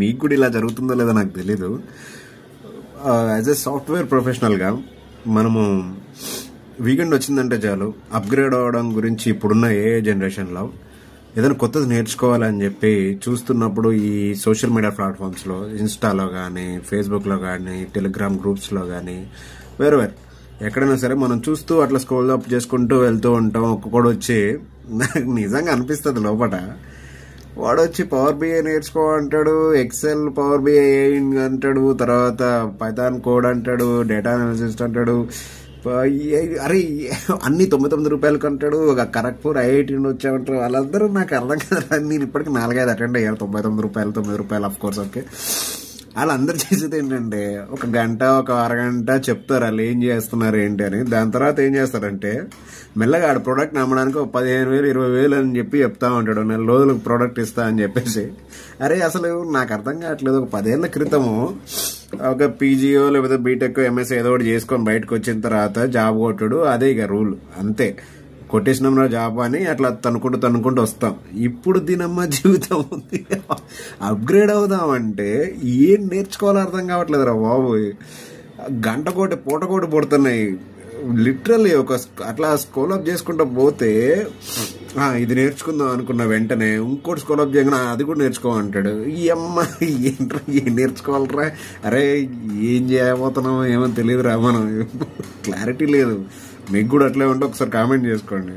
మీకు కూడా ఇలా జరుగుతుందో లేదో నాకు తెలీదు. యాజ్ ఎ సాఫ్ట్వేర్ ప్రొఫెషనల్గా మనము వీకెండ్ వచ్చిందంటే చాలు అప్గ్రేడ్ అవ్వడం గురించి ఇప్పుడున్న ఏ జనరేషన్లో ఏదైనా కొత్తది నేర్చుకోవాలని చెప్పి చూస్తున్నప్పుడు ఈ సోషల్ మీడియా ప్లాట్ఫామ్స్లో ఇన్స్టాలో కానీ, ఫేస్బుక్లో కానీ, టెలిగ్రామ్ గ్రూప్స్లో కానీ, వేరు ఎక్కడైనా సరే మనం చూస్తూ అట్లా స్క్రోల్ అప్ చేసుకుంటూ వెళ్తూ ఉంటాం. ఒక్కొక్కడు వచ్చి నాకు నిజంగా అనిపిస్తుంది లోపల, వాడు వచ్చి పవర్ బిఐ నేర్చుకో అంటాడు, ఎక్సెల్ పవర్ బిఐ అంటాడు, తర్వాత పైథాన్ కోడ్ అంటాడు, డేటా అనాలిసిస్ట్ అంటాడు. అరే అన్ని 99 రూపాయలకి అంటాడు. ఒక ఖరగ్పూర్ ఐఐటి వచ్చామంటారు. వాళ్ళందరూ నాకు అర్థం కదా. నేను ఇప్పటికి 4-5 అటెండ్ అయ్యాను. 99 రూపాయలు, 9 రూపాయలు ఆఫ్ కోర్స్. ఓకే, వాళ్ళందరూ చేసేది ఏంటంటే ఒక గంట, ఒక అరగంట చెప్తారు వాళ్ళు ఏం చేస్తున్నారు ఏంటి అని. దాని తర్వాత ఏం చేస్తారంటే మెల్లగా ఆడ ప్రోడక్ట్ అమ్మడానికి 15,000, 20,000 అని చెప్పి చెప్తా ఉంటాడు. 4 రోజులకు ప్రోడక్ట్ ఇస్తా అని చెప్పేసి. అరే అసలు నాకు అర్థం కావట్లేదు. ఒక 10 ఏళ్ల క్రితము ఒక పీజీఓ లేకపోతే బీటెక్, ఎంఎస్ ఏదో ఒకటి చేసుకొని బయటకు వచ్చిన తర్వాత జాబ్ కొట్టుడు, అదే ఇక రూల్. అంతే, కొట్టేసినాం జాబ్ అని అట్లా తనుకుంటూ వస్తాం. ఇప్పుడు దీనమ్మ జీవితం ఉంది. అప్గ్రేడ్ అవుదామంటే ఏం నేర్చుకోవాలో అర్థం కావట్లేదు రా బాబు. గంటకోటి పూటకోటి పడుతున్నాయి లిటరల్లీ. అట్లా స్కోల్ అప్ చేసుకుంటూ పోతే ఇది నేర్చుకుందాం అనుకున్న వెంటనే ఇంకోటి స్కోల్ అప్ చేయకుండా అది కూడా నేర్చుకోమంటాడు. ఈ అమ్మ ఏంట్రా, ఏం నేర్చుకోవాలరా? అరే ఏం చేయబోతున్నామో ఏమో తెలియదురా. మనం క్లారిటీ లేదు. మీకు కూడా అట్లే ఉంటే ఒకసారి కామెంట్ చేసుకోండి.